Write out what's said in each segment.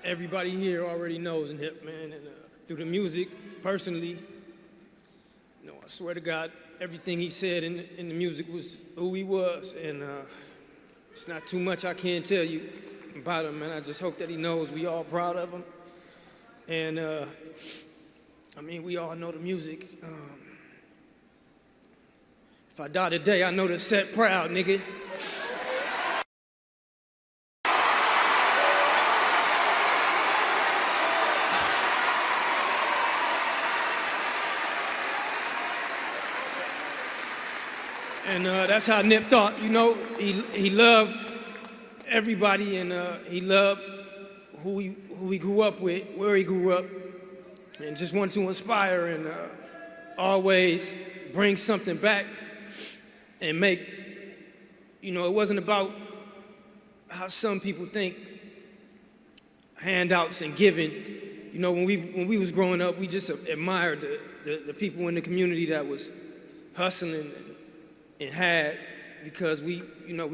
everybody here already knows Nip, man, and through the music, personally, you know, I swear to God, everything he said in the music was who he was, and it's not too much I can tell you about him, man. I just hope that he knows we all proud of him, and I mean, we all know the music. If I die today, I know the set proud, nigga. And that's how Nip thought, you know. He loved everybody, and he loved who he grew up with, where he grew up, and just wanted to inspire and always bring something back and make, you know, it wasn't about how some people think, handouts and giving. You know, when we was growing up, we just admired the people in the community that was hustling and had, because we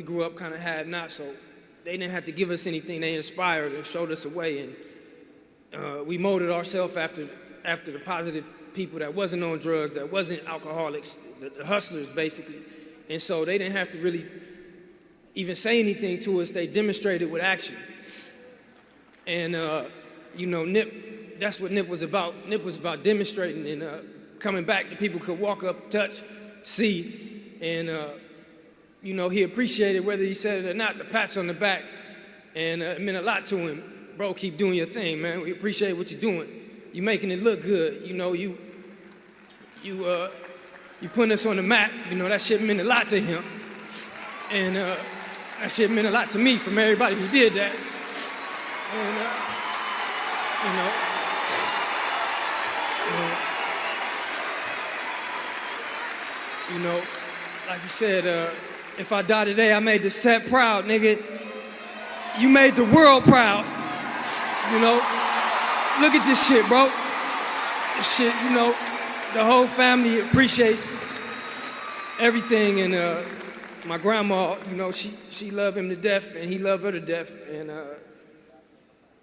grew up kind of had not, so they didn't have to give us anything. They inspired and showed us a way, and we molded ourselves after the positive people that wasn't on drugs, that wasn't alcoholics, the hustlers basically. And so they didn't have to really even say anything to us. They demonstrated with action. And you know, Nip, that's what Nip was about. Nip was about demonstrating and coming back that people could walk up, touch, see. And, you know, he appreciated, whether he said it or not, the pats on the back. And it meant a lot to him. Bro, keep doing your thing, man. We appreciate what you're doing. You making it look good. You know, you putting us on the map. You know, that shit meant a lot to him. And that shit meant a lot to me from everybody who did that. And, you know, like you said, if I die today, I made the set proud, nigga. You made the world proud. You know, look at this shit, bro. This shit, you know, the whole family appreciates everything, and my grandma, you know, she loved him to death, and he loved her to death, and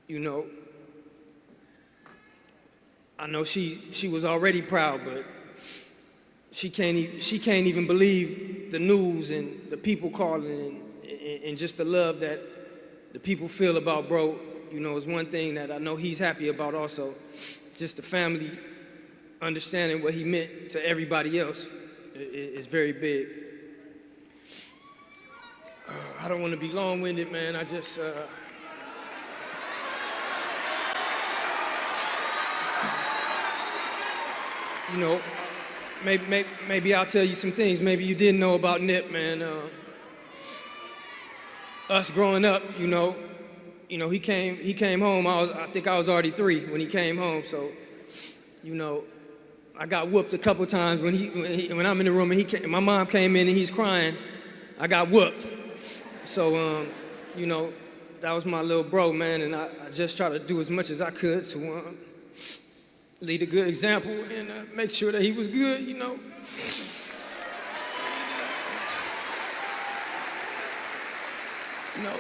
you know, I know she was already proud, but she can't even believe the news and the people calling and just the love that the people feel about bro. You know, is one thing that I know he's happy about also. Just the family understanding what he meant to everybody else is very big. I don't want to be long-winded, man. I just you know, maybe I'll tell you some things maybe you didn't know about Nip, man. Us growing up, you know, he came home. I think I was already 3 when he came home. So, you know, I got whooped a couple times when I'm in the room and my mom came in and he's crying. I got whooped. So, you know, that was my little bro, man, and I just try to do as much as I could to lead a good example and make sure that he was good, you know. You know,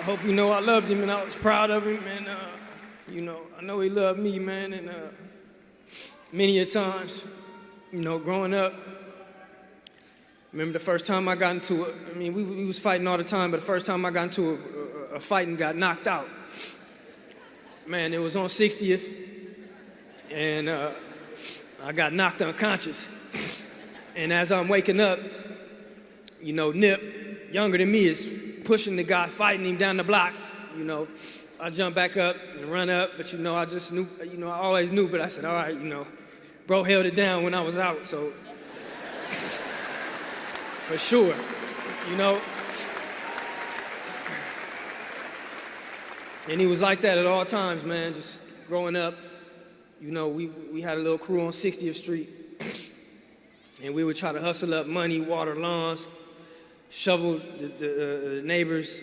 I hope you know I loved him and I was proud of him, and you know, I know he loved me, man, and many a times, you know, growing up, remember the first time I got into it, I mean, we was fighting all the time, but the first time I got into a fight and got knocked out, man, it was on 60th, and I got knocked unconscious. And as I'm waking up, you know, Nip, younger than me, is pushing the guy, fighting him down the block. You know, I jump back up and run up, but you know, I just knew, you know, I always knew, but I said, all right, you know, bro held it down when I was out, so for sure, you know. And he was like that at all times, man, just growing up. You know, we had a little crew on 60th Street, and we would try to hustle up money, water lawns, shovel the neighbors'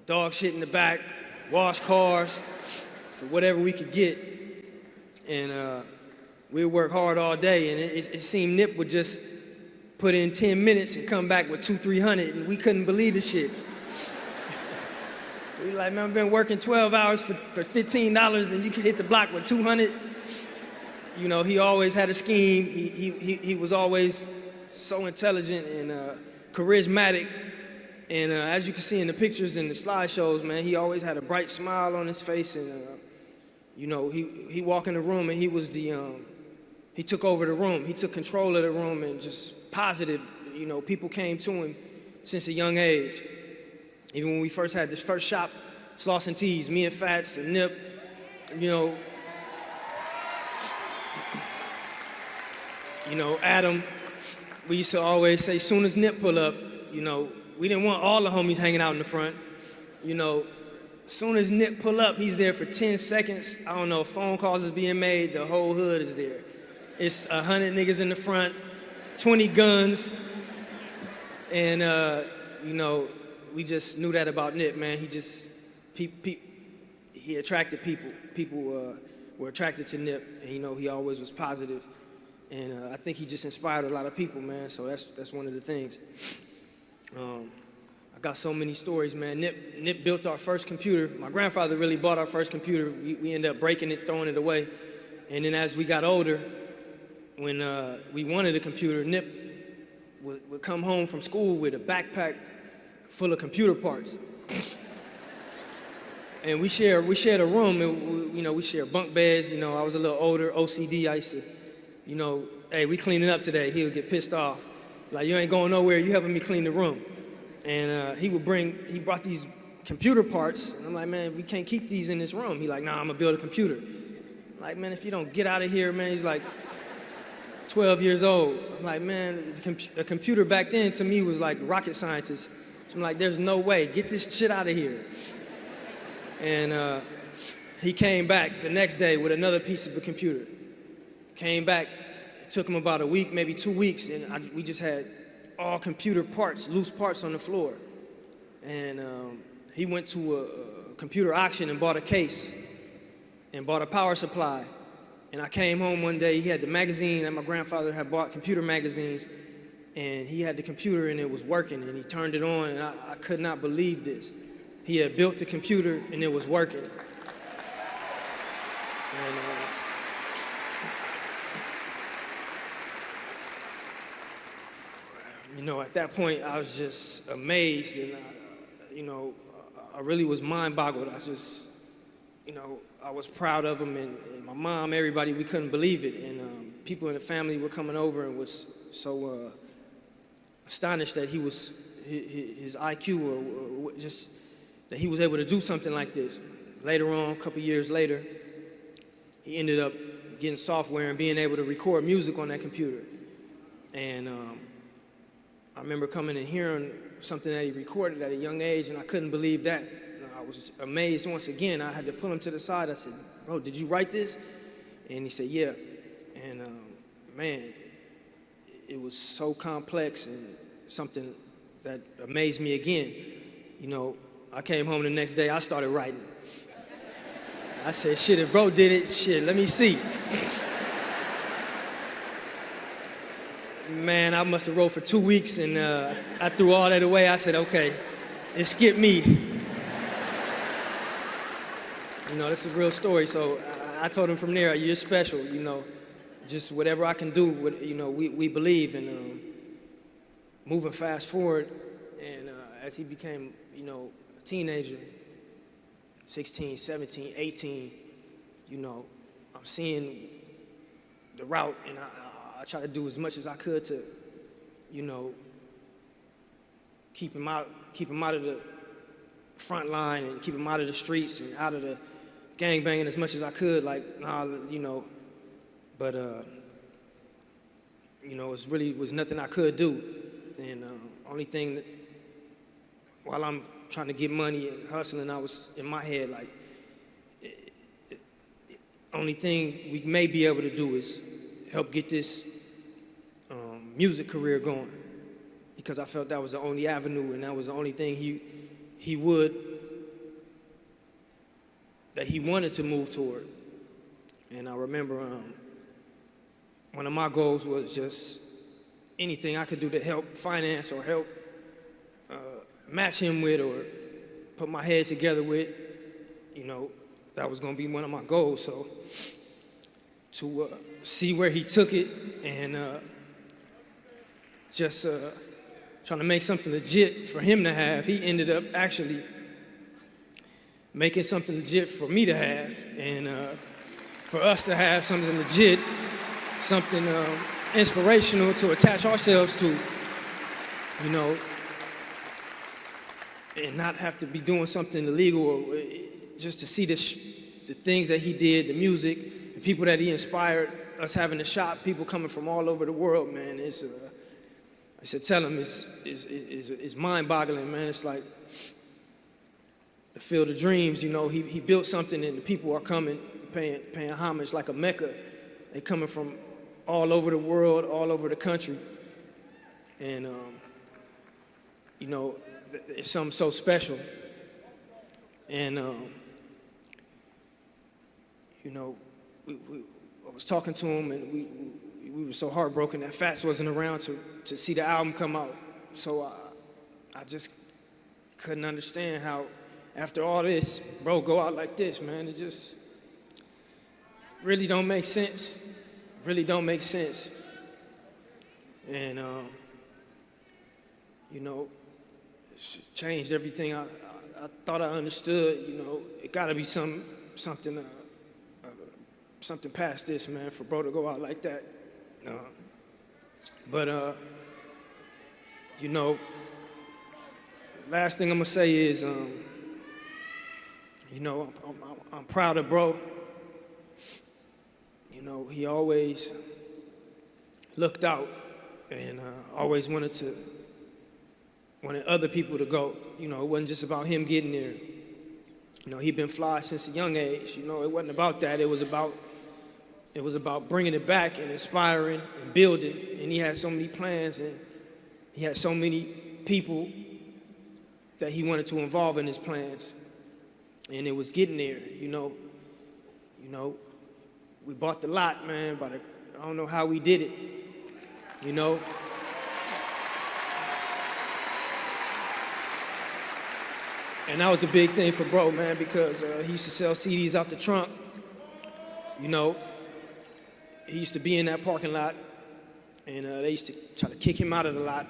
dog shit in the back, wash cars, for whatever we could get. And we'd work hard all day, and it seemed Nip would just put in 10 minutes and come back with 200-300, and we couldn't believe the shit. We like, man, I've been working 12 hours for $15 and you can hit the block with 200. You know, he always had a scheme. He was always so intelligent and charismatic. And as you can see in the pictures and the slideshows, man, he always had a bright smile on his face. And, you know, he walked in the room and he was he took over the room. He took control of the room and just positive. You know, people came to him since a young age. Even when we first had this first shop, Sloss and Tees, me and Fats and Nip, you know, Adam, we used to always say, soon as Nip pull up, you know, we didn't want all the homies hanging out in the front. You know, soon as Nip pull up, he's there for 10 seconds. I don't know, phone calls is being made, the whole hood is there. It's 100 niggas in the front, 20 guns, and, you know, we just knew that about Nip, man. He just, he attracted people. People were attracted to Nip, and, you know, he always was positive. And I think he just inspired a lot of people, man, so that's one of the things. I got so many stories, man. Nip built our first computer. My grandfather really bought our first computer. We ended up breaking it, throwing it away. And then as we got older, when we wanted a computer, Nip would come home from school with a backpack full of computer parts. And we shared a room, and you know, we shared bunk beds. You know, I was a little older, OCD. I used to, you know, hey, we cleaning up today. He would get pissed off. Like, you ain't going nowhere, you helping me clean the room. And he brought these computer parts, and I'm like, man, we can't keep these in this room. He like, nah, I'm gonna build a computer. I'm like, man, if you don't get out of here, man, he's like 12 years old. I'm like, man, a computer back then to me was like rocket scientist. So I'm like, there's no way, get this shit out of here. And he came back the next day with another piece of a computer. Came back, it took him about a week, maybe 2 weeks, and we just had all computer parts, loose parts on the floor. And he went to a computer auction and bought a case and bought a power supply. And I came home one day, he had the magazine that my grandfather had bought, computer magazines, and he had the computer and it was working, and he turned it on, and I could not believe this. He had built the computer and it was working. And, you know, at that point, I was just amazed, and you know, I really was mind-boggled. I just, you know, I was proud of him, and my mom, everybody, we couldn't believe it. And people in the family were coming over and was so astonished that his IQ, or just that he was able to do something like this. Later on, a couple years later, he ended up getting software and being able to record music on that computer. And I remember coming and hearing something that he recorded at a young age, and I couldn't believe that. I was amazed once again. I had to pull him to the side. I said, bro, did you write this? And he said, yeah. And man, it was so complex and something that amazed me again. You know, I came home the next day, I started writing. I said, shit, if bro did it, shit, let me see. Man, I must have wrote for 2 weeks, and I threw all that away. I said, okay, it skipped me. You know, this is a real story, so I told him from there, you're special, you know, just whatever I can do, you know, we believe. And moving fast forward, and as he became, you know, a teenager, 16, 17, 18, you know, I'm seeing the route, and I try to do as much as I could to, you know, keep him out of the front line and keep him out of the streets and out of the gangbanging as much as I could, like, nah, you know, but, you know, it really was nothing I could do. And only thing that, while I'm trying to get money and hustling, I was in my head like, only thing we may be able to do is help get this music career going, because I felt that was the only avenue and that was the only thing he wanted to move toward. And I remember one of my goals was just anything I could do to help finance or help match him with, or put my head together with, you know, that was gonna be one of my goals. So to see where he took it and just trying to make something legit for him to have, he ended up actually making something legit for me to have, and for us to have something legit, something inspirational to attach ourselves to, you know, and not have to be doing something illegal, or just to see the things that he did, the music, the people that he inspired, us having a shop, people coming from all over the world, man. It's I said, tell him it's mind-boggling, man. It's like the Field of Dreams, you know. He built something, and the people are coming, paying homage like a Mecca. They coming from all over the world, all over the country, and you know, it's something so special. And you know, I was talking to him, and we were so heartbroken that Fats wasn't around to see the album come out. So I just couldn't understand how, after all this, bro, go out like this, man. It just really don't make sense. Really don't make sense. And you know, it's changed everything I thought I understood. You know, it got to be something past this, man, for bro to go out like that. But you know, last thing I'm gonna say is, you know, I'm proud of bro. You know, he always looked out and always wanted other people to go. You know, it wasn't just about him getting there. You know, he'd been fly since a young age. You know, it wasn't about that. It was about bringing it back and inspiring and building. And he had so many plans, and he had so many people that he wanted to involve in his plans. And it was getting there, you know. We bought the lot, man, but I don't know how we did it, you know. And that was a big thing for bro, man, because he used to sell CDs out the trunk, you know. He used to be in that parking lot, and they used to try to kick him out of the lot.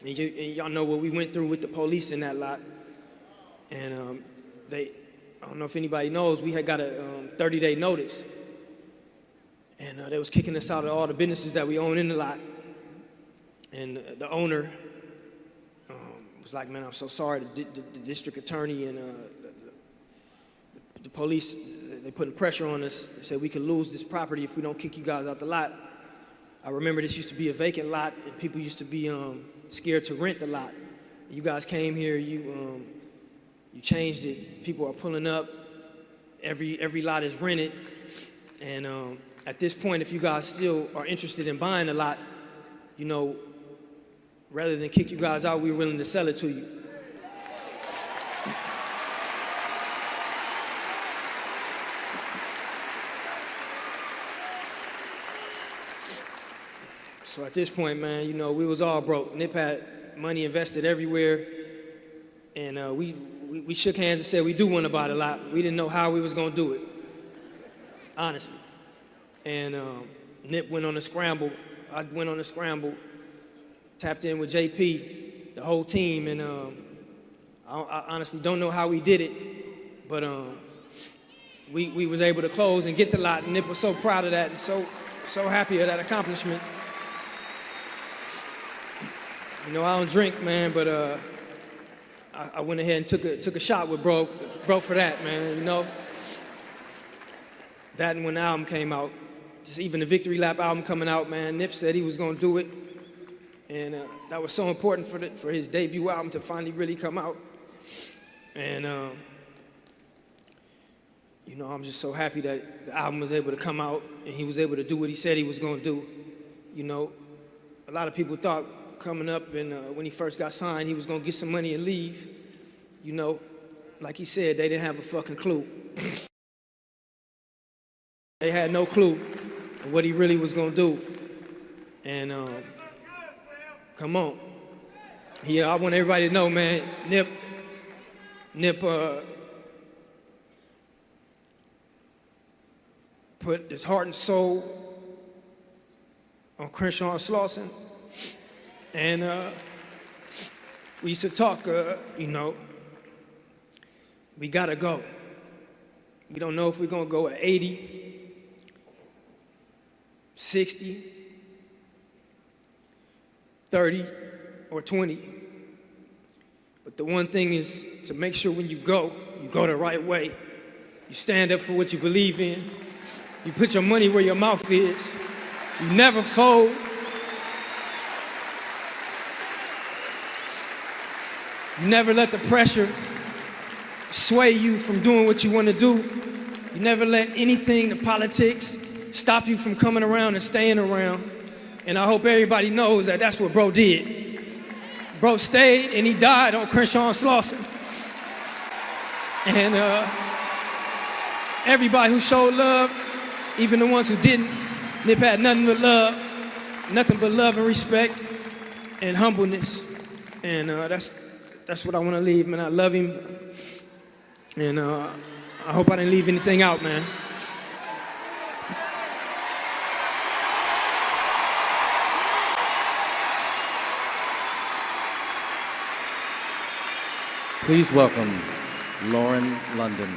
And y'all know what we went through with the police in that lot. And I don't know if anybody knows, we had got a 30-day notice. And they was kicking us out of all the businesses that we own in the lot. And the owner was like, man, I'm so sorry. The district attorney and the police, they putting pressure on us. They said we could lose this property if we don't kick you guys out the lot. I remember this used to be a vacant lot, and people used to be scared to rent the lot. You guys came here, you changed it. People are pulling up. Every lot is rented. And at this point, if you guys still are interested in buying a lot, you know, rather than kick you guys out, we're willing to sell it to you. So at this point, man, you know, we was all broke. Nip had money invested everywhere, and we shook hands and said we do want to buy the lot. We didn't know how we was gonna do it, honestly. And Nip went on a scramble. I went on a scramble, tapped in with JP, the whole team, and I honestly don't know how we did it, but we was able to close and get the lot. And Nip was so proud of that and so happy of that accomplishment. You know, I don't drink, man, but I went ahead and took a shot with bro for that, man, you know. That and when the album came out, just even the Victory Lap album coming out, man, Nip said he was gonna do it. And that was so important for his debut album to finally really come out. And you know, I'm just so happy that the album was able to come out and he was able to do what he said he was gonna do. You know, a lot of people thought coming up and when he first got signed, he was gonna get some money and leave. You know, like he said, they didn't have a fucking clue. They had no clue of what he really was gonna do. And come on. I want everybody to know, man, Nip Nip put his heart and soul on Crenshaw and Slauson. And we used to talk, you know, we gotta go. We don't know if we're gonna go at 80, 60, 30, or 20. But the one thing is to make sure when you go the right way. You stand up for what you believe in. You put your money where your mouth is. You never fold. You never let the pressure sway you from doing what you want to do. You never let anything, the politics, stop you from coming around and staying around. And I hope everybody knows that that's what bro did. Bro stayed and he died on Crenshaw and Slauson. And everybody who showed love, even the ones who didn't, Nip had nothing but love and respect and humbleness. And that's what I want to leave, man. I love him. And I hope I didn't leave anything out, man. Please welcome Lauren London.